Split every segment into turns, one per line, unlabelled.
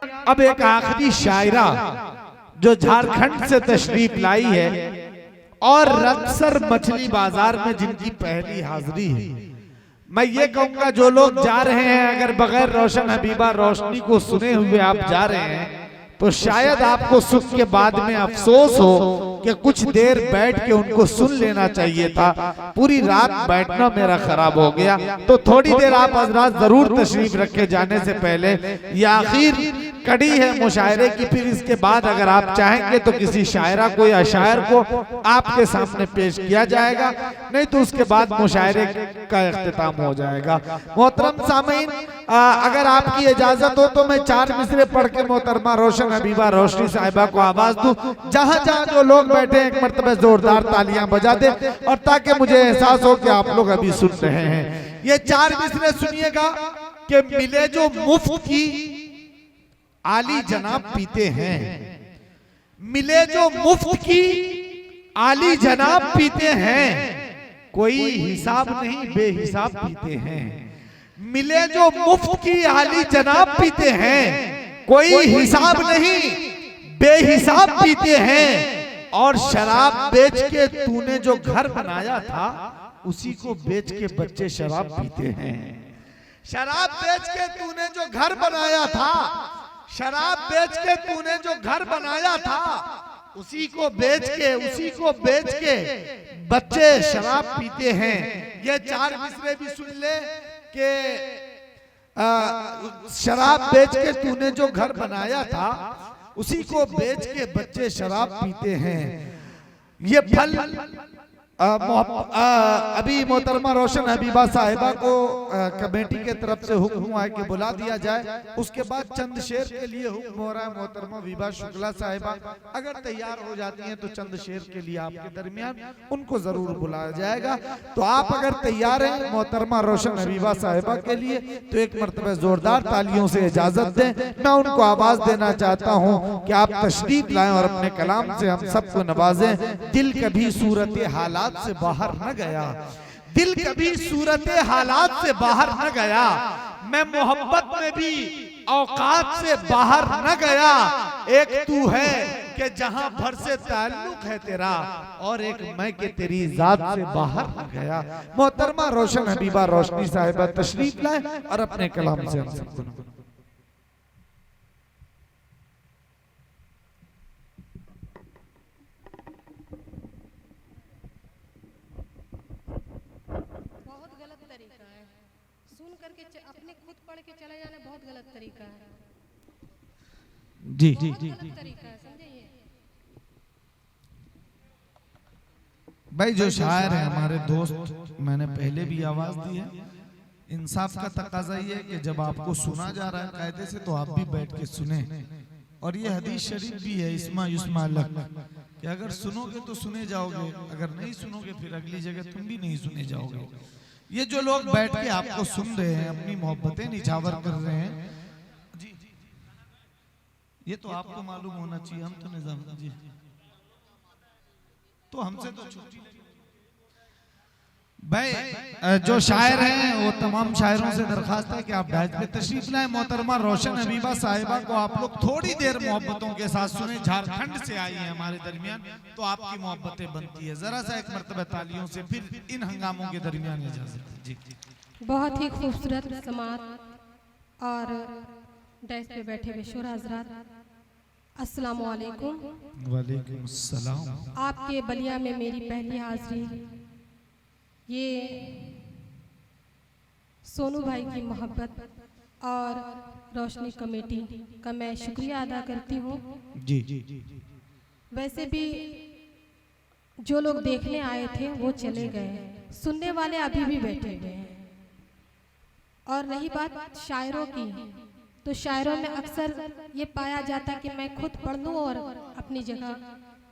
अब एक आखिरी शायरा जो झारखंड से तशरीफ लाई है और रक्सर मछली बाजार में जिनकी पहली हाजिरी है, मैं ये कहूंगा जो लोग जा रहे हैं अगर बगैर रोशन हबीबा रोशनी को सुने हुए आप जा रहे हैं तो शायद आपको सुख के बाद में अफसोस हो कि कुछ देर बैठ के उनको सुन लेना चाहिए था। पूरी रात बैठना मेरा खराब हो गया। तो थोड़ी देर आप हजरात जरूर तशरीफ रखे जाने से पहले। ये आखिर कड़ी है मुशायरे की, फिर इसके बाद अगर आप चाहेंगे तो किसी शायरा को या शायर को आपके सामने पेश किया जाएगा, नहीं तो उसके बाद मुशायरे का इख्तिताम हो जाएगा। मोहतरम सामीन, अगर आपकी इजाजत हो तो मैं 4 मिसरे पढ़ के मोहतरमा रोशन हबीबा रोशनी साहिबा को आवाज दूं। जहां जहां जो लोग बैठे एक मरतबा जोरदार तालियां बजा दे और ताकि मुझे एहसास हो कि आप लोग अभी सुन रहे हैं। ये 4 मिसरे सुनिएगा कि मिले जो मुफ्त की आली जनाब पीते हैं, मिले जो मुफ्त की आली जनाब पीते हैं, कोई हिसाब नहीं बेहिसाब पीते हैं। मिले जो मुफ्त की आली जनाब पीते हैं, कोई हिसाब नहीं बेहिसाब पीते हैं। और शराब बेच के तूने जो घर बनाया था उसी को बेच के बच्चे शराब पीते हैं। शराब बेच के तूने जो घर बनाया था, शराब बेच के तूने जो घर बनाया था उसी को बेच के बच्चे शराब पीते हैं। ये 4 मिसरे भी सुन ले कि शराब बेच के तूने जो घर बनाया था उसी को बेच के बच्चे शराब पीते हैं। ये फल अभी मोहतरमा रोशन हबीबा साहिबा को कमेटी के तरफ से हुक्म हुआ है कि बुला दिया जाए। उसके बाद चंद शेर के लिए हुक्म हो रहा है। मोहतरमा विभा शुक्ला साहिबा अगर तैयार हो जाती हैं तो चंद शेर के लिए आपके दरमियान उनको जरूर बुलाया जाएगा। तो आप अगर तैयार हैं मोहतरमा रोशन हबीबा साहिबा के लिए तो एक मरतबा जोरदार तालियों से इजाजत दें। मैं उनको आवाज देना चाहता हूँ कि आप तशरीफ लाएं और अपने कलाम से हम सबको नवाजें। दिल कभी सूरत हालात से बाहर न गया, दिल कभी सूरत हालात से बाहर न गया, मैं मोहब्बत में भी औकात से बाहर न गया। एक तू है कि जहां भर से ताल्लुक है तेरा और एक मैं के तेरी जात से बाहर न गया। मोहतरमा रोशन हबीबा रोशनी साहिबा तशरीफ लाए और अपने कलाम से हम सबको
अपने खुद पढ़ के चले जाना बहुत गलत तरीका है।
जी
तरीका है, समझिए।
भाई जो शायर है हमारे दोस्त, मैंने पहले भी आवाज दी है, इंसाफ का तकाजा ये है कि जब आपको सुना जा रहा है कायदे से तो आप भी बैठ के सुने। और ये हदीस शरीफ भी है इस्मा युस्मा लक कि अगर सुनोगे तो सुने जाओगे, अगर नहीं सुनोगे फिर अगली जगह तुम भी नहीं सुने जाओगे। ये जो लोग बैठ के आपको सुन रहे हैं, अपनी मोहब्बतें निछावर कर रहे हैं, ये तो आपको मालूम होना चाहिए। हम तो निजाम जी तो हमसे तो छुट्टी भाई। जो शायर हैं वो तमाम शायरों से दरखास्त है कि आप बैठ पे तशरीफ लाएं। मोहतरमा रोशन हबीबा साहिबा को आप लोग थोड़ी देर मोहब्बतों के साथ सुने। झारखंड से आई है हमारे दरमियान तो आपकी मोहब्बतें बनती है। जरा सा एक मरतबा तालियों से फिर इन हंगामों के दरमियान इजाजत जी।
बहुत ही खूबसूरत समात और डेस्क पे बैठे हुए शोरा हजरात, अस्सलाम वालेकुम।
वालेकुम अस्सलाम।
आपके बलिया में मेरी पहली हाजिरी, ये सोनू भाई की मोहब्बत और रोशनी कमेटी का मैं शुक्रिया अदा करती हूँ।
जी
वैसे भी जो लोग देखने आए थे वो चले गए, सुनने वाले अभी भी बैठे हुए हैं। और रही बात शायरों की, तो शायरों में अक्सर ये पाया जाता है कि मैं खुद पढ़ लूँ और अपनी जगह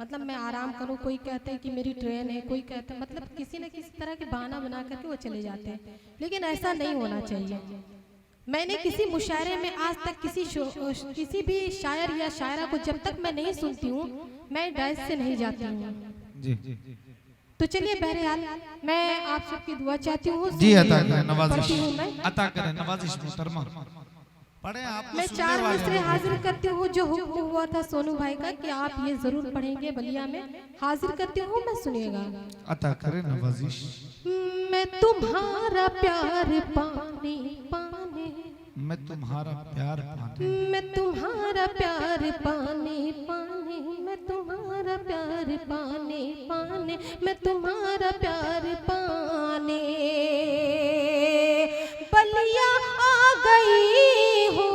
मतलब मैं आराम करूँ। कोई कहते हैं कि मेरी ट्रेन है, कोई कहते हैं मतलब किसी न किसी तरह के बहाना बना करके वो चले जाते हैं, लेकिन ऐसा नहीं होना चाहिए। मैंने किसी मुशायरे में आज तक किसी भी शायर या शायरा को जब तक मैं नहीं सुनती हूँ मैं डायस से नहीं जाती हूँ। तो चलिए बहरहाल मैं आप सबकी दुआ चाहती हूँ।
जी अता करें नवाजिश, अता करें नवाजिश मोहतरमा।
पढ़े आप तो
मैं
सुनने
4
वाले
मिसरे
हैं।
हाजिर करती हूँ, जो हुक्म हुआ था सोनू भाई का कि आप ये जरूर पढ़ेंगे बलिया में, हाजिर करती हूँ, मैं सुनिएगा।
अता करे नवाजिश।
मैं तुम्हारा प्यार पाने पाने,
मैं तुम्हारा प्यार पाने,
मैं तुम्हारा प्यार पाने पाने, मैं तुम्हारा प्यार पाने पाने, मैं तुम्हारा प्यार पाने बलिया आ गई हो।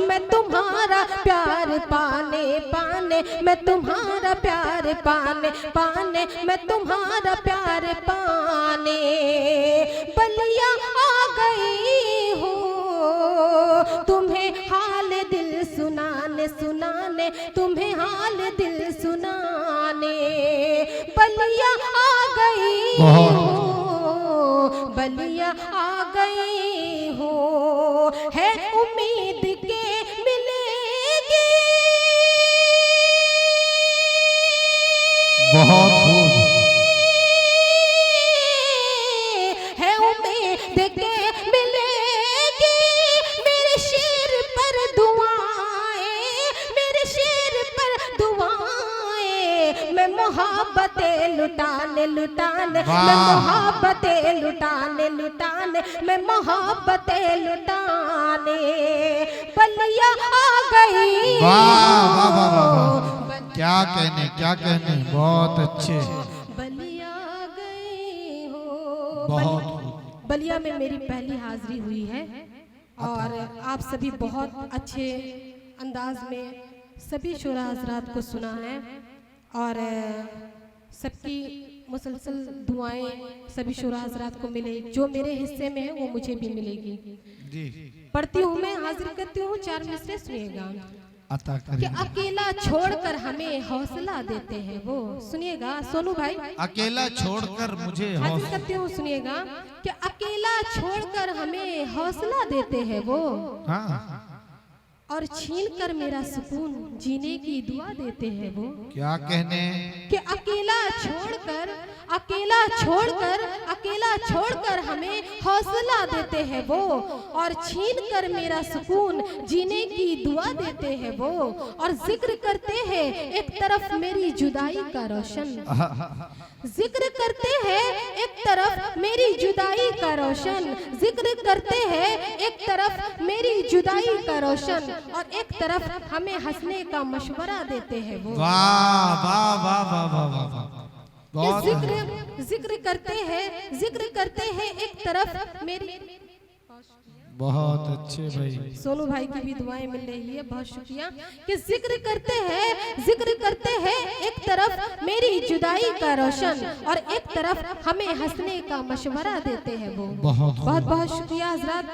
मैं तुम्हारा प्यार पाने पाने, मैं तुम्हारा प्यार पाने पाने, मैं तुम्हारा प्यार पाने बलिया आ गई हो। तुम्हें हाल दिल सुनाने सुनाने, तुम्हें हाल दिल सुनाने बलिया आ गई हो, बलिया आ गई हो। है उम्मीद के मिलेगी,
बहुत खूब।
है उम्मीद के मिलेगी। मेरे शेर पर दुआएं, मेरे शेर पर दुआएं, मैं मोहब्बतें लुटाने लुटाने, मैं मोहब्बतें लुटाने लुटाने, मैं मोहब्बतें लुटाने बलिया आ गई।
वाह वाह वाह वाह, क्या कहने क्या कहने, बहुत अच्छे,
बलिया आ गई हो।
बहुत।
बलिया में मेरी पहली हाजिरी हुई है और आप सभी बहुत अच्छे अंदाज में सभी शोरा हजरात को सुना है और सबकी मुसलसल दुआएं सभी शोरा हजरात को मिले, जो मेरे हिस्से में है वो मुझे भी मिलेगी।
जी
पढ़ती हूँ मैं, हाजिर करती हूँ, 4 मिसरे सुनिएगा।
अता
कि
करे।
अकेला छोड़कर हमें हौसला देते हैं वो, सुनिएगा सोनू भाई,
अकेला छोड़कर मुझे
हाजिर
हौसला,
करती हूँ, सुनिएगा। कि अकेला छोड़कर हमें हौसला देते हैं वो,
हाँ
और छीन कर मेरा सुकून जीने की दुआ देते हैं वो।
क्या कहने,
कि अकेला छोड़कर, अकेला छोड़कर, अकेला छोड़कर हमें हौसला देते हैं वो, और छीन कर मेरा सुकून जीने की दुआ देते हैं वो। और जिक्र करते हैं एक तरफ मेरी जुदाई का रोशन, जिक्र करते हैं एक तरफ मेरी जुदाई का रोशन, जिक्र करते हैं एक तरफ मेरी जुदाई का रोशन, और एक तरफ हमें हंसने का मशवरा देते हैं वो।
वाह वाह वाह वाह वाह वाह वाह,
ये
बहुत
जिक्र करते हैं, जिक्र करते हैं एक तरफ मेरी।
बहुत अच्छे भाई।
सोनू भाई की भी दुआएं मिल रही है, बहुत शुक्रिया। कि जिक्र करते हैं, जिक्र करते हैं एक तरफ मेरी जुदाई का रोशन, और एक तरफ हमें हंसने का मशवरा देते हैं वो।
बहुत
बहुत बहुत शुक्रिया हजरत।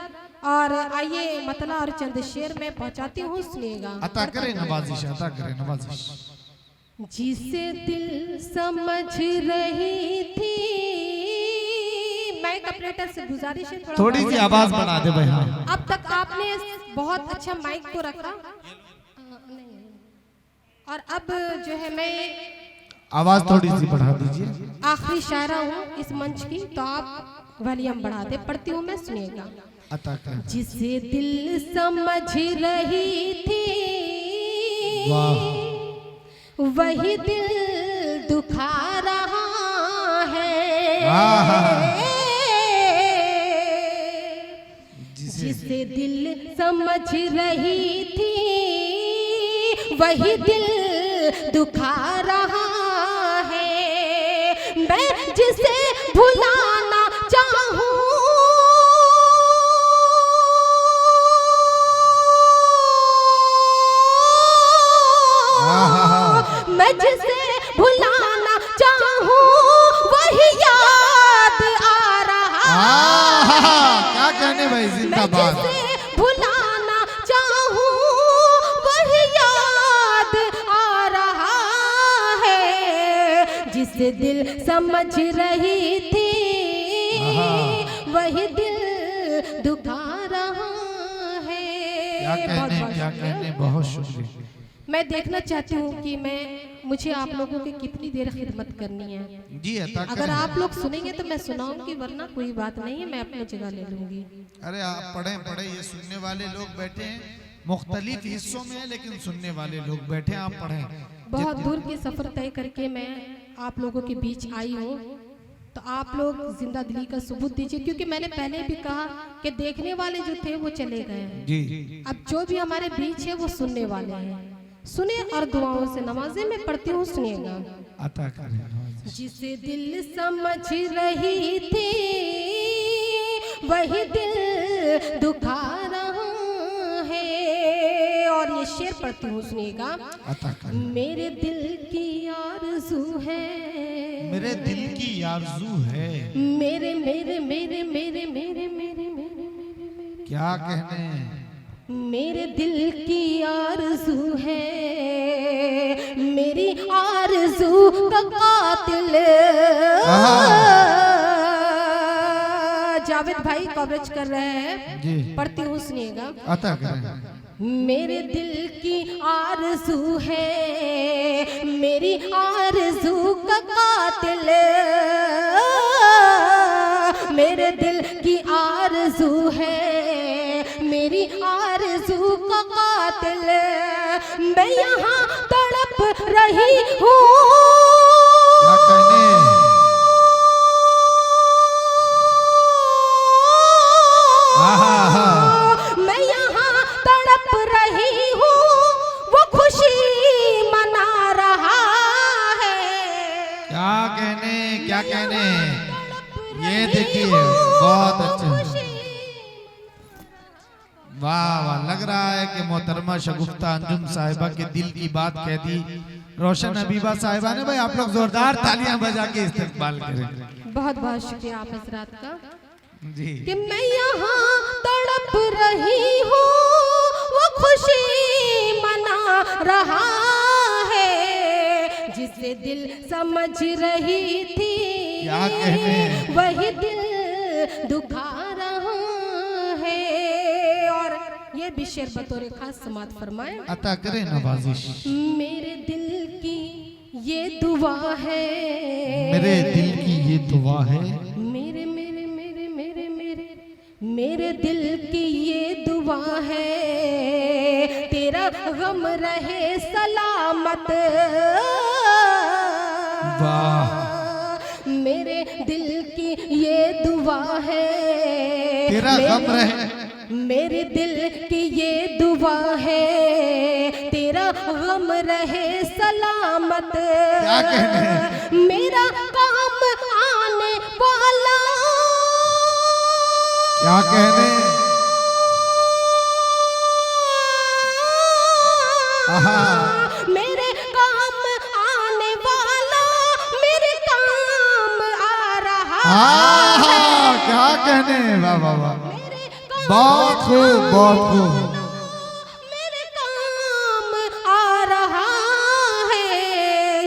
और आइए मतला और चंद शेर में पहुंचाती हूँ, सुनिएगा।
अता करे नवाजिश, अता करे नवाजिश।
जिसे दिल समझ रही थी, माइक ऑपरेटर से गुजारिश है
थोड़ी सी आवाज बढ़ा दे भाई। हाँ
अब तक आपने बहुत अच्छा माइक को रखा, और अब जो है मैं
आवाज थोड़ी सी बढ़ा दीजिए।
आखिरी शायरा हूँ इस मंच की, तो आप वॉल्यूम बढ़ा दे। पढ़ती हूँ मैं, सुनिएगा।
अता करे।
जिसे दिल समझ रही थी,
वाह
वही दिल दुखा रहा
आहा।
है। जिसे दिल समझ रही थी, वही दिल दुखा रहा है। मैं जिसे भुलाना चाहूं, मैं जिसे भुलाना चाहूं, वही याद आ रहा।
क्या कहने भाई,
मैं
जिंदाबाद।
जिसे भुलाना चाहूं, वही याद आ रहा है। जिसे दिल समझ रही थी, वही दिल दुखा रहा है।
क्या कहने,
बहुत
क्या
शुक्रिया।
कहने, बहुत शुक्रिया।
मैं देखना चाहती हूँ कि मुझे आप लोगों की कितनी देर खिदमत करनी है।
जी अता
अगर
करें।
आप लोग सुनेंगे तो मैं सुनाऊंगी, वरना कोई बात नहीं है, मैं अपनी जगह ले लूंगी।
अरे आप पढ़े ये सुनने वाले लोग बैठे हैं, मुख्तलिफ हिस्सों में है, लेकिन सुनने वाले लोग बैठे हैं, आप पढ़ें।
बहुत दूर की सफर तय करके मैं आप लोगों के बीच आई हूँ, तो आप लोग जिंदा दिली का सबूत दीजिए, क्योंकि मैंने पहले भी कहा कि देखने वाले जो थे वो चले गए हैं।
जी
अब जो भी हमारे बीच है वो सुनने वाले हैं। सुने और दुआओं से नमाजें मैं पढ़ती हूँ, सुनिएगा।
अता करें।
जिसे दिल समझ रही थी वही दिल दुखा रहा है। और ये शेर पढ़ती हूँ, सुनिएगा।
अता करें।
मेरे दिल की आरज़ू है,
मेरे दिल की आरज़ू है,
मेरे मेरे मेरे मेरे मेरे मेरे मेरे
क्या कहने,
मेरे दिल की आरज़ू है, मेरी आरज़ू का कातिल। जावेद भाई कवरेज कर रहे हैं,
जी
पढ़ती हूँ, सुनिएगा।
अता करें।
मेरे दिल की आरज़ू है, मेरी आरज़ू का कातिल। मेरे दिल की आरज़ू है, मेरी आरज़ू का कातिल। मैं यहाँ तड़प रही हूँ,
क्या कहने,
मैं यहाँ तड़प रही हूँ, वो खुशी मना रहा है।
क्या कहने, क्या कहने। ये देखिए बहुत अच्छे, वाह वाह, लग रहा है कि मोहतरमा शगुफ्ता अंजुम साहिबा के दिल की बात कह दी रोशन हबीबा साहिबा ने। भाई आप लोग जोरदार तालियां बजा के इस्तकबाल करें।
बहुत बहुत शुक्रिया आप हजरात का
जी।
कि मैं यहाँ तड़प रही हूँ, वो खुशी मना रहा है। जिसे दिल समझ रही थी
क्या कहने,
वही दिल दुखा रहा है। और ये भी शेर बतौर खास समात फरमाए।
अता करें नवाजिश।
मेरे दिल की ये दुआ है,
मेरे दिल की ये दुआ है,
मेरे मेरे मेरे मेरे मेरे मेरे दिल की ये दुआ है, तेरा गम रहे सलामत।
वाह,
मेरे दिल की ये दुआ है,
तेरा गम रहे,
मेरे दिल की ये दुआ है, तेरा गम रहे सलामत।
क्या कहने,
मेरा काम आने वाला,
क्या कहने,
मेरे काम आने वाला, मेरे काम आ रहा है।
क्या कहने, वाह वाह वाह,
मेरे काम
बहुत खूब, बहुत खूब।
मेरे काम आ रहा है।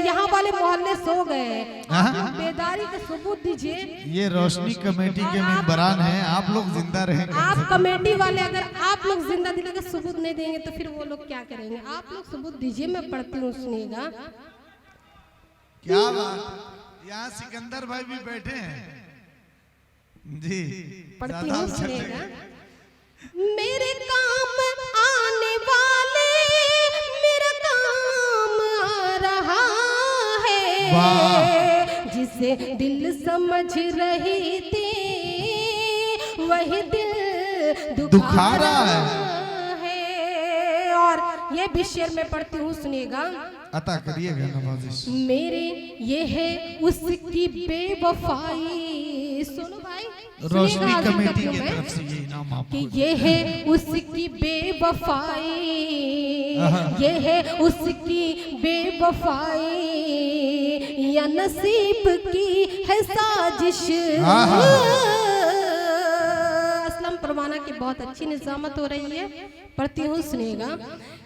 यहाँ वाले मोहल्ले सो गए, आप बेदारी का सबूत दीजिए।
ये रोशनी कमेटी के मेंबरान हैं, आप लोग जिंदा रहेंगे।
आप कमेटी वाले अगर आप लोग जिंदा दिली का सबूत नहीं देंगे तो फिर वो लोग क्या करेंगे? आप लोग सबूत दीजिए, मैं पढ़ती हूँ, सुनिएगा।
क्या बात, यहाँ सिकंदर भाई भी बैठे हैं जी,
पढ़ती
ज्यादा
हूँ,
अवसर
सुनिएगा।
लगे।
मेरे काम आने वाले, मेरा काम आ रहा है। जिसे दिल समझ रही थी वही दिल
दुखा रहा
है। और ये भी शेर में पढ़ती हूँ, सुनिएगा।
अता करिएगा नवाजिश।
मेरे ये है उसकी बेवफाई। सुनो भाई,
रोशनी
सुनिएगा आगे
कमेटी
कब
की
में
तरफ से ये इनाम आपको।
कि ये है उसकी बेवफाई, ये है उसकी बेवफाई, या नसीब की है साजिश। असलम परवाना की बहुत अच्छी निजामत हो रही है, पढ़ती हूँ, सुनिएगा।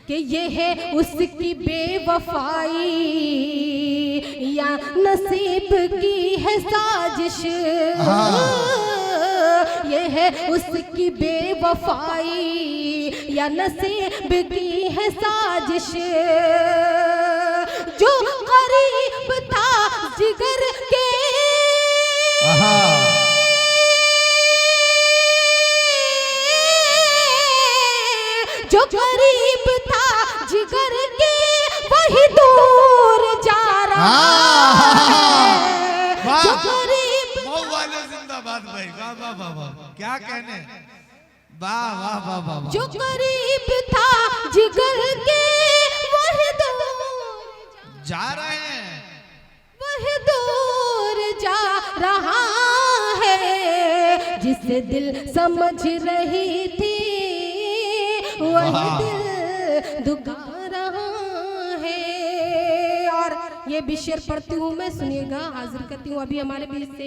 कि ये है उसकी बेवफाई, या नसीब की है साजिश। ये है उसकी बेवफाई, या नसीब की है साजिश, जो करीब था जिगर के जो करीब था जिगर के वही दूर जा रहा है। जो करीब
मऊ वाले जिंदाबाद भाई, वाह वाह वाह वाह, क्या कहने, वाह वाह वाह वाह वाह।
जो करीब था जिगर के वही दूर
जा रहे हैं,
वही दूर जा रहा है। जिसे दिल समझ रही थी वही दिल दुखा रहा है। और ये भी शेर पढ़ती हूँ मैं, सुनिएगा, हाजिर करती हूँ। अभी हमारे बीच से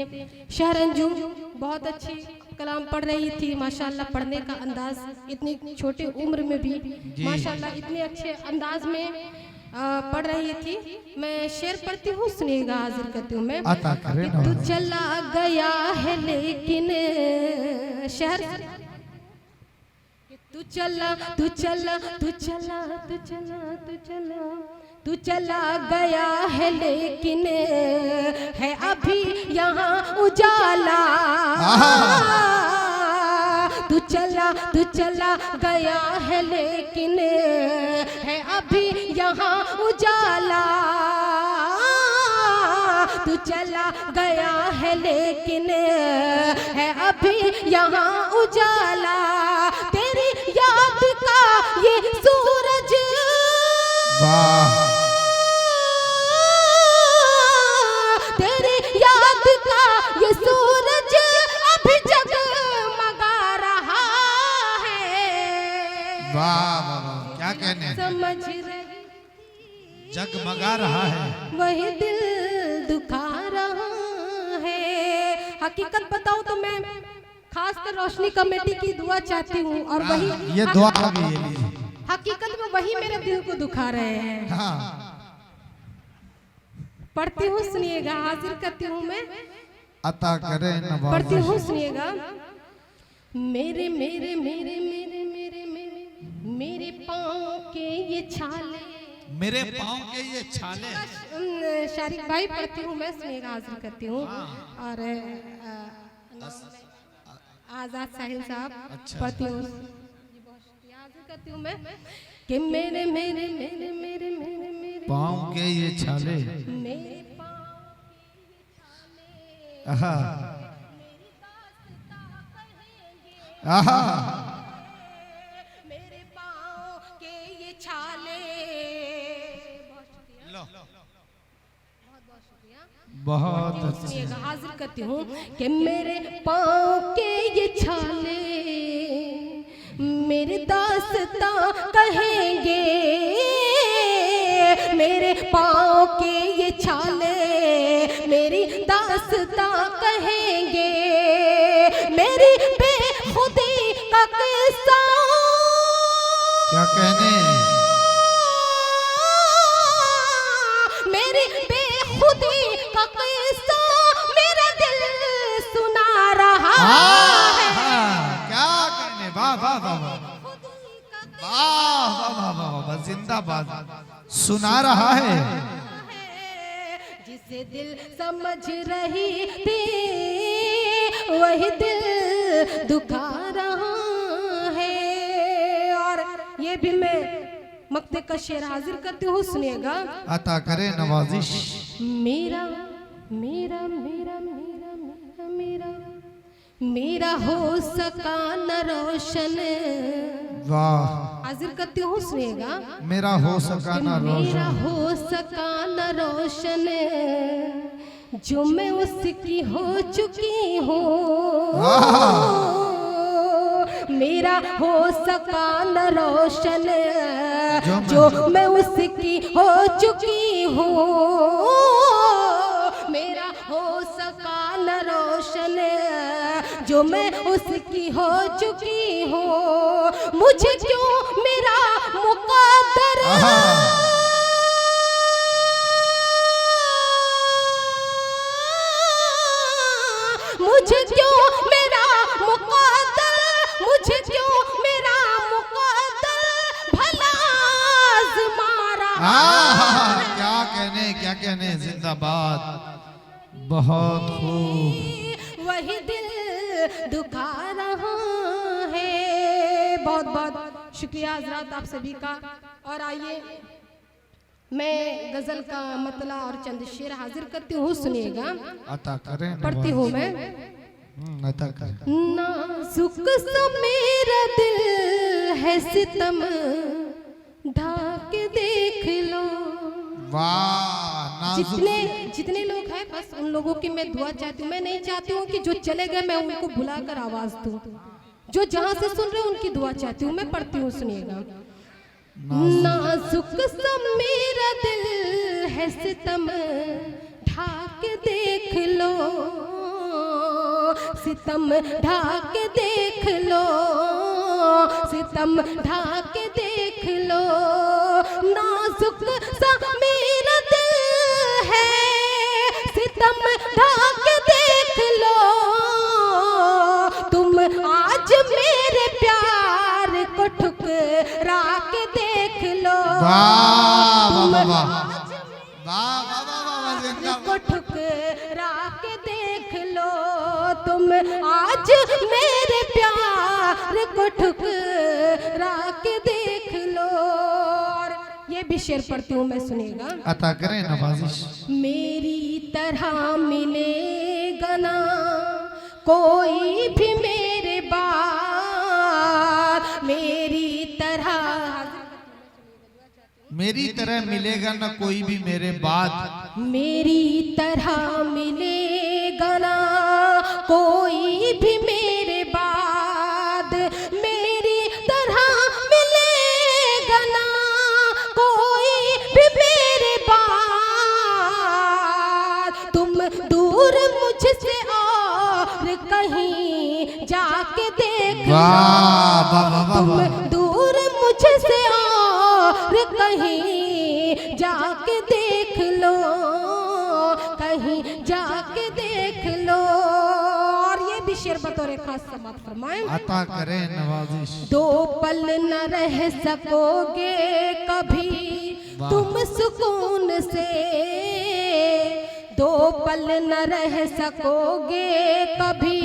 शहर अंजुम बहुत अच्छी कलाम पढ़ रही थी, माशाल्लाह। पढ़ने का अंदाज, इतनी छोटी उम्र में भी माशाल्लाह इतने अच्छे अंदाज में पढ़ रही थी। मैं शेर पढ़ती हूँ, सुनिएगा, हाजिर करती हूँ मैं। तू चला गया है लेकिन शहर, तू चला तू चला तू चला तू चला तू चला तू चला गया है लेकिन है अभी यहाँ उजाला। तू चला गया है लेकिन है अभी यहाँ उजाला। तू चला गया है लेकिन है अभी यहाँ उजाला। तेरी याद का ये सूरज, तेरी याद का ये सूरज अभी जगमगा रहा है।
वाह वाह वाह, क्या कहने,
समझ रही
जगमगा रहा है,
वही दिल दुखा रहा है। हकीकत बताऊं तो मैं खासकर रोशनी कमेटी की दुआ चाहती हूँ, और वही
ये दुआ भी है,
हकीकत में वही मेरे दिल को दुखा रहे हैं। पढ़ती हूँ, सुनिएगा, हाजिर करती हूँ मैं।
अता करे नवाज़िश।
पढ़ती हूँ, सुनिएगा। मेरे मेरे मेरे मेरे मेरे मेरे मेरे पाँव के ये छाले,
मेरे पाँव के ये छाले।
शारिक भाई पढ़ती हूँ मैं, सुनिएगा, हाजिर करती हूँ। और आजाद साहिल साहब पढ़ती हूँ, हाजिर करती हूँ मैं। कि मेरे मेरे मेरे मेरे मेरे मेरे
पाँव के ये छाले,
मेरे पाँव के ये छाले,
आहा
मेरी दास्तां कहेंगे।
आहा,
मेरे पाँव के ये छाले।
बहुत
सुनिएगा, हाजिर करती हूँ कि मेरे पाँव के ये छाले मेरी दास्तां कहेंगे। मेरे पाँव के ये छाले मेरी दास्तां कहेंगे। मेरी बेखुदी का किस्सा,
क्या कहने,
मेरी बेखुदी का किस्सा मेरा दिल सुना रहा है।
क्या कहने, वाह वाह वाह वाह वाह वाह वाह वाह, जिंदाबाद, सुना रहा है।
जिसे दिल समझ रही थी वही दिल दुखा रहा है। और ये भी मैं मक्ते का शेर हाजिर करती हूँ, सुनिएगा।
अता करे नवाजिश।
मेरा मेरा मेरा मेरा मेरा मेरा मेरा हो सका न रोशन,
वाह,
हाजिर करती हूँ, सुनिएगा।
मेरा हो सका ना
मेरा
रोशन,
हो सका न रोशन जो मैं उसकी हो चुकी हूँ। मेरा हो सका न रोशन जो मैं उसकी हो चुकी हूँ। मेरा हो सका न रोशन जो मैं उसकी हो चुकी हूँ। मुझे क्यों मेरा मुकद्दर, मुझे क्यों मेरा मुकद्दर, मुझे क्यों मेरा मुकद्दर
क्या कहने जिंदाबाद। बहुत खूब।
वही दिल दुखा रहा है। बहुत बहुत शुक्रिया हजरात आप सभी का। और आइए मैं गजल का मतला और चंद शेर हाजिर करती हूँ, सुनिएगा।
अता करें
पढ़ती हूँ मैं।
अता करें।
नाजुक सा मेरा दिल है सितम ढाक देख लो।
वाह।
जितने लोग हैं बस उन लोगों की मैं दुआ चाहती हूँ। मैं नहीं चाहती हूँ कि जो चले गए मैं उनको बुलाकर आवाज दूं। जो जहां से सुन रहे हैं उनकी दुआ चाहती हूँ। मैं पढ़ती हूँ, सुनिएगा। नाजुक सा मेरा दिल है सितम ढाक देख लो। सितम ढाक देख लो। सितम ढाक देख लो। नाजुक सा मेरा दिल है सितम ढाक देख लो। तुम आज मेरे प्यार को ठुकरा के देख लो। को ठुकरा के देख लो। तुम आज मेरे प्यार को ठुकरा के देख लो। और ये भी शेर पढ़ती हूँ मैं, सुनेगा।
अता करें नवाजिश।
मेरी तरह मिलेगा ना कोई भी मेरे बाद।
मेरी तरह मिलेगा ना कोई भी मेरे बाद।
मेरी तरह मिलेगा ना कोई भी मेरे बाद। मेरी तरह मिलेगा ना कोई भी मेरे बाद। तुम दूर मुझसे और कहीं जाके देख लो। तुम दूर मुझसे और कहीं जाके देख लो। कहीं जाके देख लो। और ये भी शेर बतौर खास समाप्त फरमाएं।
अता करें नवाजिश।
दो पल न रह सकोगे कभी तुम सुकून से। दो पल न रह सकोगे कभी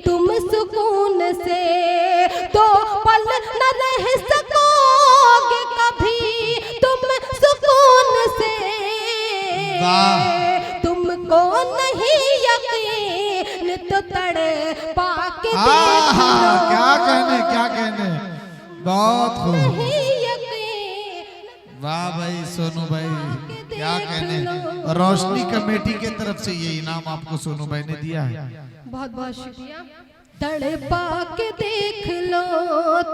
तुम सुकून से। दो पल न रह सकोगे कभी तुम सुकून से। तुमको नहीं यकीन तो तड़पा के देख लो।
क्या कहने बहुत खूब।
नहीं यकीन।
वाह भाई सोनू भाई, क्या कहने। रोशनी कमेटी के तरफ से ये इनाम आपको सोनू भाई ने दिया है।
बहुत बहुत शुक्रिया। तड़पा के देख लो।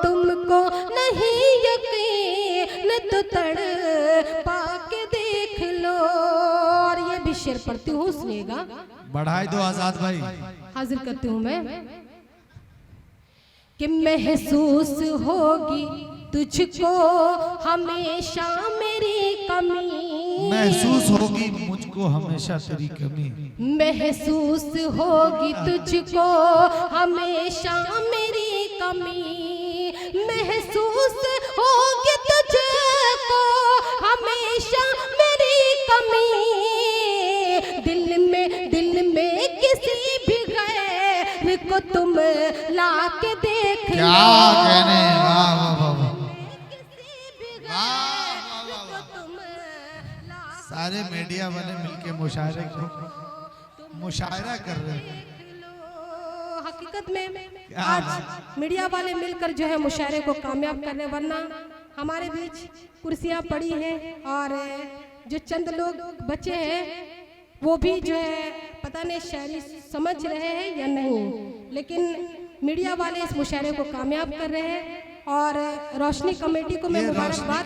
तुमको नहीं यकीन तो तड़पा के देख लो। और ये भी शेर पढ़ती हूँ, सुनिएगा।
बढ़ाई दो आजाद भाई।
हाजिर करती हूँ मैं कि महसूस होगी तुझको हमेशा मेरी कमी।
महसूस होगी मुझको हमेशा तेरी कमी।
महसूस होगी तुझको हमेशा मेरी कमी। महसूस होगी तुझको हमेशा मेरी कमी। दिल में किसी भी गैर को तुम लाके देख लो।
क्या कहने। वाह वाह वाह। सारे मीडिया वाले मिलके मुशायरे को मुशायरा कर रहे हैं।
हकीकत में आज मीडिया वाले मिलकर जो है मुशायरे को कामयाब करने, वरना हमारे बीच कुर्सियां पड़ी हैं और जो चंद लोग बचे हैं वो भी जो है पता नहीं शायरी समझ रहे हैं या नहीं, लेकिन मीडिया वाले इस मुशायरे को कामयाब कर रहे हैं। और रोशनी कमेटी को मैं मुबारकबाद,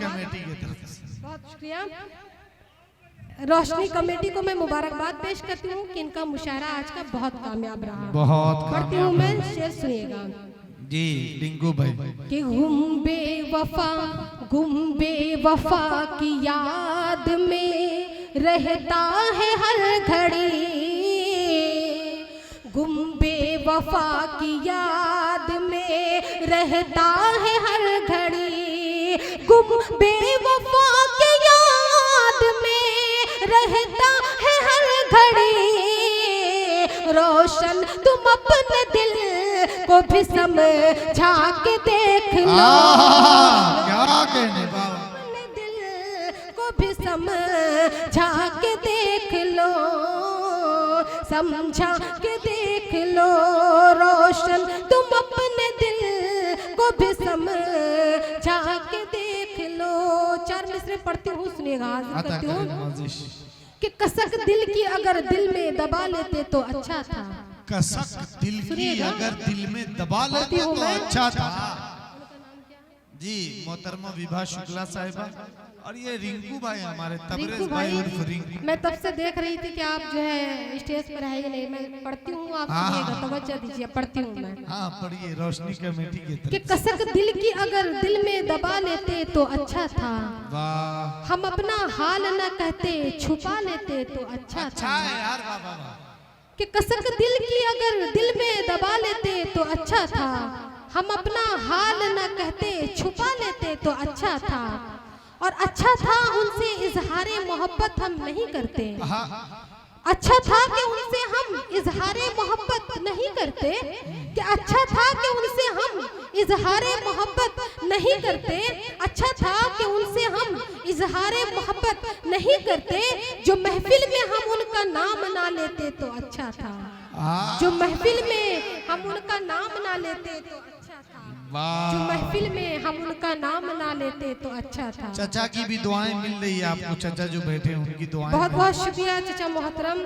बहुत शुक्रिया। रोशनी कमेटी को मैं मुबारकबाद पेश करती हूँ कि इनका मुशायरा आज का बहुत कामयाब रहा।
बहुत
पढ़ती हूँ मैं, शेर सुनिएगा
जी टिंकू भाई। कि
गुम्बे वफा की याद में रहता है हर घड़ी। गुम्बे वफा की याद में रहता है हर घड़ी। गुम्बे वफा की याद रहता है हर घड़ी रोशन, तुम अपने दिल को भी समझा के देख लो।
क्या कहने बाबा,
अपने दिल को भी समझा के देख लो, समझा के देख लो रोशन, तुम अपने दिल को भी समझा के देख लो। 4 मिसरे पढ़ती हूँ, सुनिएगा, हाजिर करती हूँ कि कसक दिल की अगर दिल में दबा लेते तो अच्छा था।
कसक दिल की अगर दिल में दबा लेते तो अच्छा था। जी मोहतरमा विभा शुक्ला साहिबा, और ये रिंकू भाई हमारे तबरेज भाई उर्फ रिंकू।
मैं तब से देख रही थी कि आप जो है स्टेज पर है ही नहीं। मैं पढ़ती हूँ, आप सुनिएगा, तवज्जो दीजिए, पढ़ती हूँ मैं।
हाँ पढ़िए, रोशनी कमेटी की
कि कसक दिल की अगर दिल में दबा लेते तो अच्छा था,
वाह,
हम अपना हाल न कहते छुपा लेते तो अच्छा था।
यार वाह वाह वाह।
कि कसक दिल की अगर दिल में दबा लेते तो अच्छा था, हम अपना हाल न कहते छुपा लेते तो अच्छा था। और अच्छा था उनसे इजहारे मोहब्बत हम नहीं करते, अच्छा था कि उनसे हम इजहारे मोहब्बत नहीं करते, कि अच्छा था कि उनसे हम इजहारे मोहब्बत नहीं करते, अच्छा था कि उनसे हम इजहारे मोहब्बत नहीं करते। जो महफिल में हम उनका नाम ना लेते तो अच्छा था, जो महफिल में हम उनका नाम ना लेते तो अच्छा था, जो महफिल में हम उनका नाम ना लेते तो अच्छा था।
चाचा की भी दुआएं मिल रही है आपको, चाचा जो बैठे हैं उनकी दुआएं।
बहुत बहुत शुक्रिया चाचा मोहतरम।